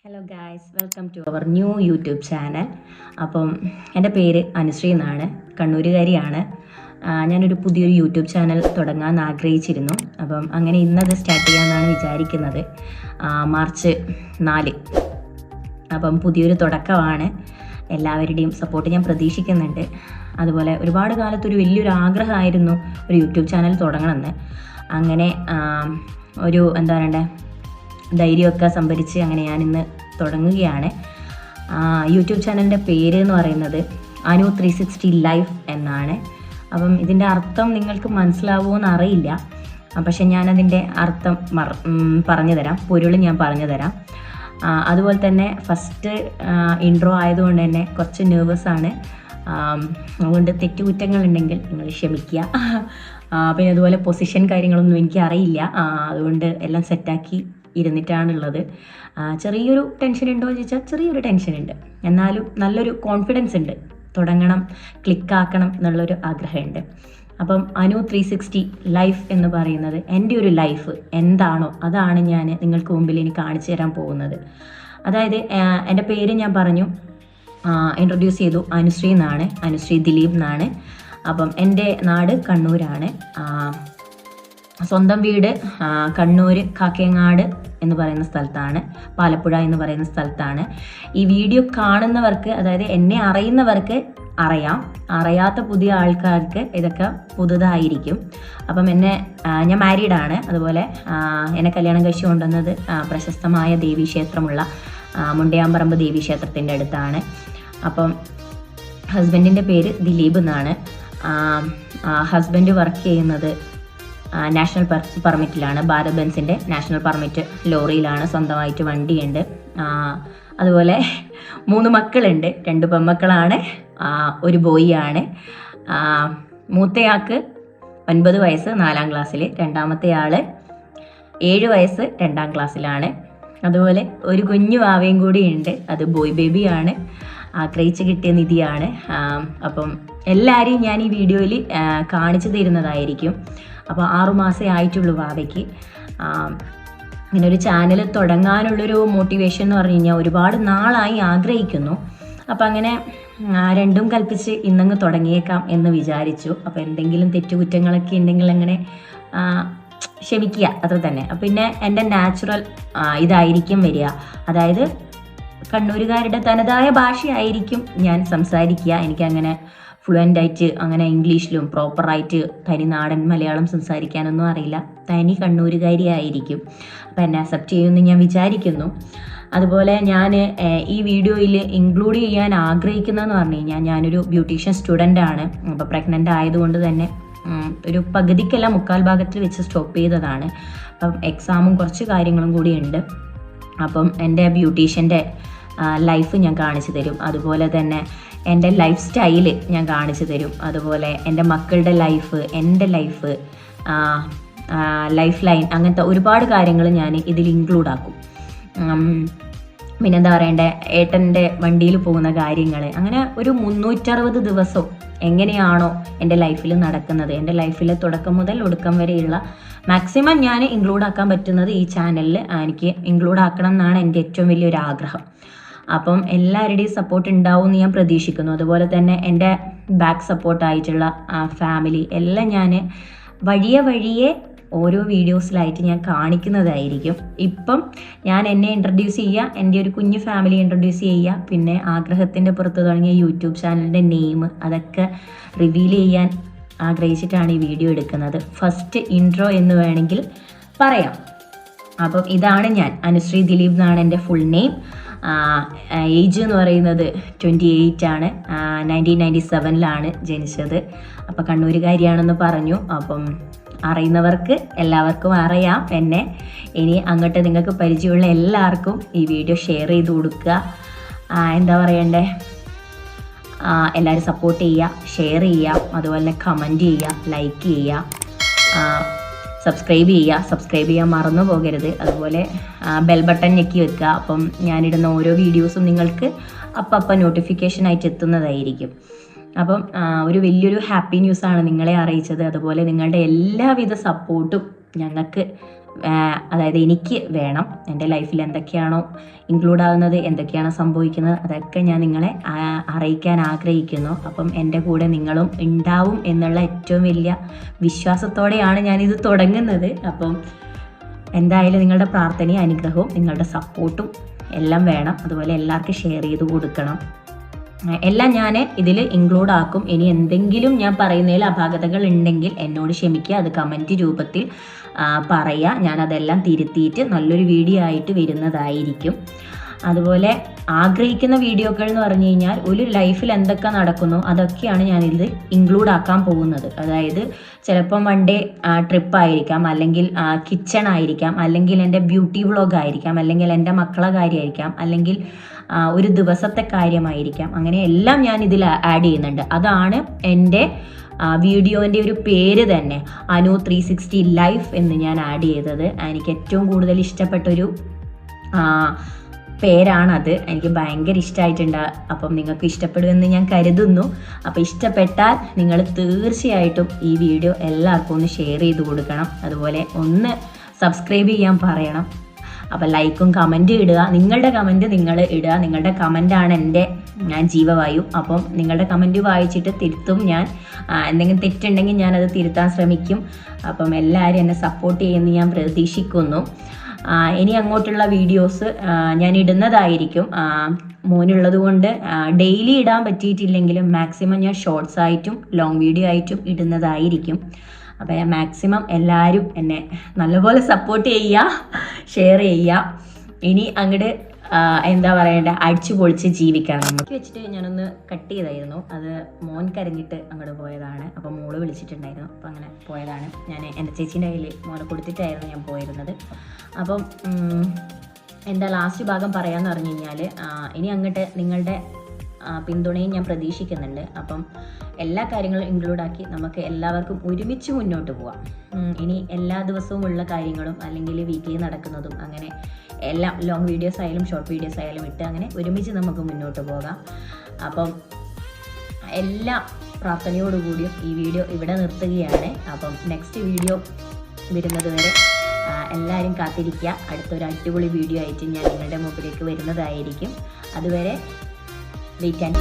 Hello guys, welcome to our new YouTube channel. അപ്പം എൻ്റെ പേര് അനുശ്രീ എന്നാണ്, കണ്ണൂരുകാരിയാണ്. ഞാനൊരു പുതിയൊരു യൂട്യൂബ് ചാനൽ തുടങ്ങാൻ ആഗ്രഹിച്ചിരുന്നു. അപ്പം അങ്ങനെ ഇന്നത് സ്റ്റാർട്ട് ചെയ്യാമെന്നാണ് വിചാരിക്കുന്നത്, മാർച്ച് 4. അപ്പം പുതിയൊരു തുടക്കമാണ്. എല്ലാവരുടെയും സപ്പോർട്ട് ഞാൻ പ്രതീക്ഷിക്കുന്നുണ്ട്. അതുപോലെ ഒരുപാട് കാലത്തൊരു വലിയൊരു ആഗ്രഹമായിരുന്നു ഒരു യൂട്യൂബ് ചാനൽ തുടങ്ങണമെന്ന്. അങ്ങനെ ഒരു എന്താ പറയണ്ടേ, ധൈര്യമൊക്കെ സംഭരിച്ച് അങ്ങനെ ഞാനിന്ന് തുടങ്ങുകയാണ്. യൂട്യൂബ് ചാനലിൻ്റെ പേര് എന്ന് പറയുന്നത് അനു 360 ലൈഫ് എന്നാണ്. അപ്പം ഇതിൻ്റെ അർത്ഥം നിങ്ങൾക്ക് മനസ്സിലാവുമോ എന്ന് അറിയില്ല, പക്ഷെ ഞാനതിൻ്റെ അർത്ഥം പറഞ്ഞു തരാം, പൊരുൾ ഞാൻ പറഞ്ഞു തരാം. അതുപോലെ തന്നെ ഫസ്റ്റ് ഇൻട്രോ ആയതുകൊണ്ട് തന്നെ കുറച്ച് നെർവസാണ്. അതുകൊണ്ട് തെറ്റുകുറ്റങ്ങളുണ്ടെങ്കിൽ നിങ്ങൾ ക്ഷമിക്കുക. പിന്നെ അതുപോലെ പൊസിഷൻ കാര്യങ്ങളൊന്നും എനിക്ക് അറിയില്ല, അതുകൊണ്ട് എല്ലാം സെറ്റാക്കി ഇരുന്നിട്ടാണുള്ളത്. ചെറിയൊരു ടെൻഷൻ ഉണ്ടോ എന്ന് ചോദിച്ചാൽ ചെറിയൊരു ടെൻഷൻ ഉണ്ട്, എന്നാലും നല്ലൊരു കോൺഫിഡൻസ് ഉണ്ട്. തുടങ്ങണം, ക്ലിക്കാക്കണം എന്നുള്ളൊരു ആഗ്രഹമുണ്ട്. അപ്പം അനു 360 ലൈഫ് എന്ന് പറയുന്നത് എൻ്റെ ഒരു ലൈഫ് എന്താണോ അതാണ് ഞാൻ നിങ്ങൾക്ക് മുമ്പിൽ ഇനി കാണിച്ചു തരാൻ പോകുന്നത്. അതായത് എൻ്റെ പേര് ഞാൻ പറഞ്ഞു, ഇൻട്രൊഡ്യൂസ് ചെയ്തു, അനുശ്രീ എന്നാണ്, അനുശ്രീ ദിലീപ് എന്നാണ്. അപ്പം എൻ്റെ നാട് കണ്ണൂരാണ്. സ്വന്തം വീട് കണ്ണൂർ കാക്കയങ്ങാട് എന്ന് പറയുന്ന സ്ഥലത്താണ്, പാലപ്പുഴ എന്ന് പറയുന്ന സ്ഥലത്താണ്. ഈ വീഡിയോ കാണുന്നവർക്ക്, അതായത് എന്നെ അറിയുന്നവർക്ക് അറിയാം, അറിയാത്ത പുതിയ ആൾക്കാർക്ക് ഇതൊക്കെ പുതുതായിരിക്കും. അപ്പം ഞാൻ മാരീഡാണ്. അതുപോലെ എന്നെ കല്യാണം കഴിച്ചു കൊണ്ടുവന്നത് പ്രശസ്തമായ ദേവീക്ഷേത്രമുള്ള മുണ്ടയാമ്പറമ്പ് ദേവീക്ഷേത്രത്തിൻ്റെ അടുത്താണ്. അപ്പം ഹസ്ബൻഡിൻ്റെ പേര് ദിലീപ് എന്നാണ്. ഹസ്ബൻഡ് വർക്ക് ചെയ്യുന്നത് നാഷണൽ പെർമിറ്റിലാണ്, ഭാരത് ബെൻസിൻ്റെ നാഷണൽ പെർമിറ്റ് ലോറിയിലാണ്, സ്വന്തമായിട്ട് വണ്ടിയുണ്ട്. അതുപോലെ 3 മക്കളുണ്ട്, 2 പെൺമക്കളാണ്, ഒരു ബോയിയാണ്. മൂത്തയാൾക്ക് 9 വയസ്സ് 4ാം ക്ലാസ്സിൽ, രണ്ടാമത്തെ ആൾ 7 വയസ്സ് 2ാം ക്ലാസ്സിലാണ്. അതുപോലെ ഒരു കുഞ്ഞു വാവയും കൂടി ഉണ്ട്, അത് ബോയ് ബേബിയാണ്, ആഗ്രഹിച്ച് കിട്ടിയ നിധിയാണ്. അപ്പം എല്ലാവരെയും ഞാൻ ഈ വീഡിയോയിൽ കാണിച്ചു തരുന്നതായിരിക്കും. അപ്പോൾ 6 മാസമേ ആയിട്ടുള്ളൂ വാവയ്ക്ക്. ഇങ്ങനെ ഒരു ചാനൽ തുടങ്ങാനുള്ളൊരു മോട്ടിവേഷൻ എന്ന് പറഞ്ഞു കഴിഞ്ഞാൽ ഒരുപാട് നാളായി ആഗ്രഹിക്കുന്നു. അപ്പം അങ്ങനെ രണ്ടും കൽപ്പിച്ച് ഇന്നങ്ങ് തുടങ്ങിയേക്കാം എന്ന് വിചാരിച്ചു. അപ്പോൾ എന്തെങ്കിലും തെറ്റുകുറ്റങ്ങളൊക്കെ ഉണ്ടെങ്കിൽ അങ്ങനെ ക്ഷമിക്കുക, അത്ര തന്നെ. പിന്നെ എൻ്റെ നാച്ചുറൽ ഇതായിരിക്കും വരിക, അതായത് കണ്ണൂരുകാരുടെ തനതായ ഭാഷയായിരിക്കും ഞാൻ സംസാരിക്കുക. എനിക്കങ്ങനെ ഫ്ലുവൻ്റായിട്ട് അങ്ങനെ ഇംഗ്ലീഷിലും പ്രോപ്പറായിട്ട് തനിനാടൻ മലയാളം സംസാരിക്കാനൊന്നും അറിയില്ല, തനി കണ്ണൂരുകാരി ആയിരിക്കും. അപ്പം എന്നെ അക്സെപ്റ്റ് ചെയ്യുമെന്ന് ഞാൻ വിചാരിക്കുന്നു. അതുപോലെ ഞാൻ ഈ വീഡിയോയിൽ ഇൻക്ലൂഡ് ചെയ്യാൻ ആഗ്രഹിക്കുന്നതെന്ന് പറഞ്ഞു കഴിഞ്ഞാൽ, ഞാനൊരു ബ്യൂട്ടീഷ്യൻ സ്റ്റുഡൻ്റ് ആണ്. അപ്പോൾ പ്രഗ്നൻ്റ് ആയതുകൊണ്ട് തന്നെ ഒരു പകുതിക്കല്ല 3/4 ഭാഗത്തിൽ വെച്ച് സ്റ്റോപ്പ് ചെയ്തതാണ്. അപ്പം എക്സാമും കുറച്ച് കാര്യങ്ങളും കൂടി ഉണ്ട്. അപ്പം എൻ്റെ ബ്യൂട്ടീഷ്യൻ്റെ ലൈഫ് ഞാൻ കാണിച്ചു തരും. അതുപോലെ തന്നെ എൻ്റെ ലൈഫ് സ്റ്റൈല് ഞാൻ കാണിച്ചു തരും. അതുപോലെ എൻ്റെ മക്കളുടെ ലൈഫ്, എൻ്റെ ലൈഫ്, ലൈഫ് ലൈൻ, അങ്ങനത്തെ ഒരുപാട് കാര്യങ്ങൾ ഞാൻ ഇതിൽ ഇൻക്ലൂഡ് ആക്കും. പിന്നെന്താ പറയണ്ടേ, ഏട്ടൻ്റെ വണ്ടിയിൽ പോകുന്ന കാര്യങ്ങൾ, അങ്ങനെ ഒരു 360 ദിവസവും എങ്ങനെയാണോ എൻ്റെ ലൈഫിൽ നടക്കുന്നത്, എൻ്റെ ലൈഫിലെ തുടക്കം മുതൽ ഒടുക്കം വരെയുള്ള മാക്സിമം ഞാൻ ഇൻക്ലൂഡ് ആക്കാൻ പറ്റുന്നത് ഈ ചാനലിൽ എനിക്ക് ഇൻക്ലൂഡ് ആക്കണം എന്നാണ് എൻ്റെ ഏറ്റവും വലിയൊരു ആഗ്രഹം. അപ്പം എല്ലാവരുടെയും സപ്പോർട്ട് ഉണ്ടാവും എന്ന് ഞാൻ പ്രതീക്ഷിക്കുന്നു. അതുപോലെ തന്നെ എൻ്റെ ബാക്ക് സപ്പോർട്ടായിട്ടുള്ള ഫാമിലി എല്ലാം ഞാൻ വഴിയെ ഓരോ വീഡിയോസിലായിട്ട് ഞാൻ കാണിക്കുന്നതായിരിക്കും. ഇപ്പം ഞാൻ എന്നെ ഇൻട്രൊഡ്യൂസ് ചെയ്യുക, എൻ്റെ ഒരു കുഞ്ഞു ഫാമിലി ഇൻട്രൊഡ്യൂസ് ചെയ്യുക, പിന്നെ ആഗ്രഹത്തിൻ്റെ പുറത്ത് തുടങ്ങിയ യൂട്യൂബ് ചാനലിൻ്റെ നെയിം അതൊക്കെ റിവീൽ ചെയ്യാൻ ആഗ്രഹിച്ചിട്ടാണ് ഈ വീഡിയോ എടുക്കുന്നത്. ഫസ്റ്റ് ഇൻട്രോ എന്ന് വേണമെങ്കിൽ പറയാം. അപ്പം ഇതാണ് ഞാൻ, അനുശ്രീ ദിലീപ് എന്നാണ് എൻ്റെ ഫുൾ നെയിം. ഏജ് എന്ന് പറയുന്നത് 28 ആണ്. 1997 ജനിച്ചത്. അപ്പം കണ്ണൂരുകാരിയാണെന്ന് പറഞ്ഞു. അപ്പം അറിയുന്നവർക്ക് എല്ലാവർക്കും അറിയാം എന്നെ. ഇനി അങ്ങോട്ട് നിങ്ങൾക്ക് പരിചയമുള്ള എല്ലാവർക്കും ഈ വീഡിയോ ഷെയർ ചെയ്ത് കൊടുക്കുക. എന്താ പറയണ്ടേ, എല്ലാവരും സപ്പോർട്ട് ചെയ്യുക, ഷെയർ ചെയ്യുക, അതുപോലെ തന്നെ കമൻറ്റ് ചെയ്യുക, ലൈക്ക് ചെയ്യുക, സബ്സ്ക്രൈബ് ചെയ്യാൻ മറന്നു പോകരുത്. അതുപോലെ ബെൽ ബട്ടൺ ഞെക്കി വെക്കുക. അപ്പം ഞാനിടുന്ന ഓരോ വീഡിയോസും നിങ്ങൾക്ക് അപ്പം നോട്ടിഫിക്കേഷനായിട്ട് എത്തുന്നതായിരിക്കും. അപ്പം ഒരു വലിയൊരു ഹാപ്പി ന്യൂസാണ് നിങ്ങളെ അറിയിച്ചത്. അതുപോലെ നിങ്ങളുടെ എല്ലാവിധ സപ്പോർട്ടും ഞങ്ങൾക്ക് അതായത് എനിക്ക് വേണം. എൻ്റെ ലൈഫിൽ എന്തൊക്കെയാണോ ഇൻക്ലൂഡ് ആകുന്നത്, എന്തൊക്കെയാണോ സംഭവിക്കുന്നത്, അതൊക്കെ ഞാൻ നിങ്ങളെ അറിയിക്കാൻ ആഗ്രഹിക്കുന്നു. അപ്പം എൻ്റെ കൂടെ നിങ്ങളും ഉണ്ടാവും എന്നുള്ള ഏറ്റവും വലിയ വിശ്വാസത്തോടെയാണ് ഞാനിത് തുടങ്ങുന്നത്. അപ്പം എന്തായാലും നിങ്ങളുടെ പ്രാർത്ഥനയും അനുഗ്രഹവും നിങ്ങളുടെ സപ്പോർട്ടും എല്ലാം വേണം. അതുപോലെ എല്ലാവർക്കും ഷെയർ ചെയ്ത് കൊടുക്കണം. എല്ലാം ഞാൻ ഇതിൽ ഇൻക്ലൂഡ് ആക്കും. ഇനി എന്തെങ്കിലും ഞാൻ പറയുന്നതിൽ അപാകതകൾ ഉണ്ടെങ്കിൽ എന്നോട് ക്ഷമിക്കുക, അത് കമൻറ്റ് രൂപത്തിൽ പറയുക. ഞാനതെല്ലാം തിരുത്തിയിട്ട് നല്ലൊരു വീഡിയോ ആയിട്ട് വരുന്നതായിരിക്കും. അതുപോലെ ആഗ്രഹിക്കുന്ന വീഡിയോകൾ എന്ന് പറഞ്ഞു കഴിഞ്ഞാൽ ഒരു ലൈഫിൽ എന്തൊക്കെ നടക്കുന്നു അതൊക്കെയാണ് ഞാനിത് ഇൻക്ലൂഡ് ആക്കാൻ പോകുന്നത്. അതായത് ചിലപ്പം വൺ ഡേ ട്രിപ്പായിരിക്കാം, അല്ലെങ്കിൽ കിച്ചൺ ആയിരിക്കാം, അല്ലെങ്കിൽ എൻ്റെ ബ്യൂട്ടി വ്ളോഗ് ആയിരിക്കാം, അല്ലെങ്കിൽ എൻ്റെ മക്കളെ കാര്യമായിരിക്കാം, അല്ലെങ്കിൽ ഒരു ദിവസത്തെ കാര്യമായിരിക്കാം. അങ്ങനെ എല്ലാം ഞാൻ ഇതിൽ ആഡ് ചെയ്യുന്നുണ്ട്. അതാണ് എൻ്റെ വീഡിയോൻ്റെ ഒരു പേര് തന്നെ, അനു 360 ലൈഫ് എന്ന് ഞാൻ ആഡ് ചെയ്തത്. എനിക്ക് ഏറ്റവും കൂടുതൽ ഇഷ്ടപ്പെട്ടൊരു പേരാണത്. എനിക്ക് ഭയങ്കര ഇഷ്ടമായിട്ടുണ്ട്. അപ്പം നിങ്ങൾക്ക് ഇഷ്ടപ്പെടുമെന്ന് ഞാൻ കരുതുന്നു. അപ്പോൾ ഇഷ്ടപ്പെട്ടാൽ നിങ്ങൾ തീർച്ചയായിട്ടും ഈ വീഡിയോ എല്ലാവർക്കും ഒന്ന് ഷെയർ ചെയ്ത് കൊടുക്കണം. അതുപോലെ ഒന്ന് സബ്സ്ക്രൈബ് ചെയ്യാൻ പറയണം. അപ്പോൾ ലൈക്കും കമൻറ്റും ഇടുക. നിങ്ങളുടെ കമൻറ്റ് നിങ്ങൾ ഇടുക. നിങ്ങളുടെ കമൻറ്റാണ് ഞാൻ ജീവവായു. അപ്പം നിങ്ങളുടെ കമൻറ്റ് വായിച്ചിട്ട് തിരുത്തും ഞാൻ. എന്തെങ്കിലും തെറ്റുണ്ടെങ്കിൽ ഞാനത് തിരുത്താൻ ശ്രമിക്കും. അപ്പം എല്ലാവരും എന്നെ സപ്പോർട്ട് ചെയ്യുമെന്ന് ഞാൻ പ്രതീക്ഷിക്കുന്നു. ഇനി അങ്ങോട്ടുള്ള വീഡിയോസ് ഞാൻ ഇടുന്നതായിരിക്കും. മോനുള്ളത് കൊണ്ട് ഡെയിലി ഇടാൻ പറ്റിയിട്ടില്ലെങ്കിലും മാക്സിമം ഞാൻ ഷോർട്സ് ആയിട്ടും ലോങ് വീഡിയോ ആയിട്ടും ഇടുന്നതായിരിക്കും. അപ്പോൾ മാക്സിമം എല്ലാവരും എന്നെ നല്ലപോലെ സപ്പോർട്ട് ചെയ്യുക, ഷെയർ ചെയ്യുക. ഇനി അങ്ങോട്ട് എന്താ പറയണ്ടേ, അടിച്ചു പൊളിച്ച് ജീവിക്കണം. നമുക്ക് വെച്ചിട്ട് ഞാനൊന്ന് കട്ട് ചെയ്തായിരുന്നു. അത് മോൻ കരഞ്ഞിട്ട് അങ്ങോട്ട് പോയതാണ്. അപ്പോൾ മോള് വിളിച്ചിട്ടുണ്ടായിരുന്നു. അപ്പോൾ അങ്ങനെ പോയതാണ്. ഞാൻ എൻ്റെ ചേച്ചീൻ്റെ കയ്യിൽ മോനെ കൊടുത്തിട്ടായിരുന്നു ഞാൻ പോയിരുന്നത്. അപ്പം എൻ്റെ ലാസ്റ്റ് ഭാഗം പറയാമെന്ന് പറഞ്ഞു കഴിഞ്ഞാൽ, ഇനി അങ്ങോട്ട് നിങ്ങളുടെ പിന്തുണയും ഞാൻ പ്രതീക്ഷിക്കുന്നുണ്ട്. അപ്പം എല്ലാ കാര്യങ്ങളും ഇൻക്ലൂഡ് ആക്കി നമുക്ക് എല്ലാവർക്കും ഒരുമിച്ച് മുന്നോട്ട് പോവാം. ഇനി എല്ലാ ദിവസവും ഉള്ള കാര്യങ്ങളും അല്ലെങ്കിൽ വീക്കിലി നടക്കുന്നതും അങ്ങനെ എല്ലാം ലോങ് വീഡിയോസ് ആയാലും ഷോർട്ട് വീഡിയോസ് ആയാലും ഇട്ട് അങ്ങനെ ഒരുമിച്ച് നമുക്ക് മുന്നോട്ട് പോകാം. അപ്പം എല്ലാ പ്രാർത്ഥനയോടുകൂടിയും ഈ വീഡിയോ ഇവിടെ നിർത്തുകയാണ്. അപ്പം നെക്സ്റ്റ് വീഡിയോ വരുന്നത് വരെ എല്ലാവരും കാത്തിരിക്കുക. അടുത്തൊരു അടിപൊളി വീഡിയോ ആയിട്ട് ഞാൻ നിങ്ങളുടെ മുമ്പിലേക്ക് വരുന്നതായിരിക്കും. അതുവരെ വെയിറ്റ് ആൻഡ്